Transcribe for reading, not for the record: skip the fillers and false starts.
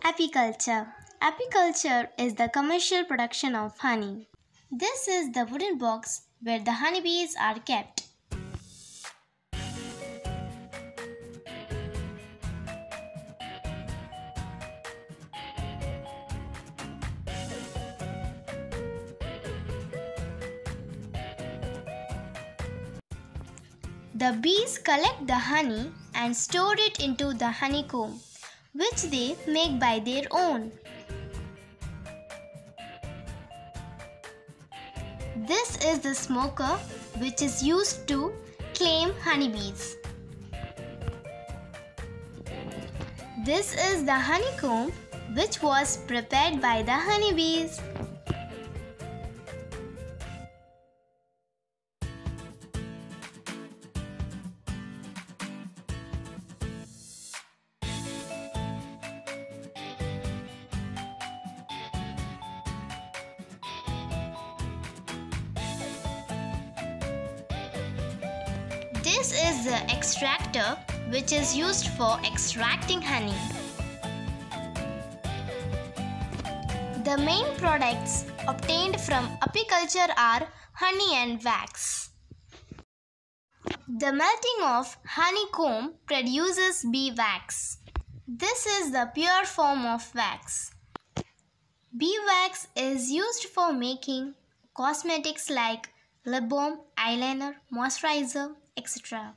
Apiculture. Apiculture is the commercial production of honey. This is the wooden box where the honeybees are kept. The bees collect the honey and store it into the honeycomb, which they make by their own. This is the smoker, which is used to claim honeybees. This is the honeycomb, which was prepared by the honeybees. This is the extractor, which is used for extracting honey. The main products obtained from apiculture are honey and wax. The melting of honeycomb produces bee wax. This is the pure form of wax. Bee wax is used for making cosmetics like lip balm, eyeliner, moisturizer, etc.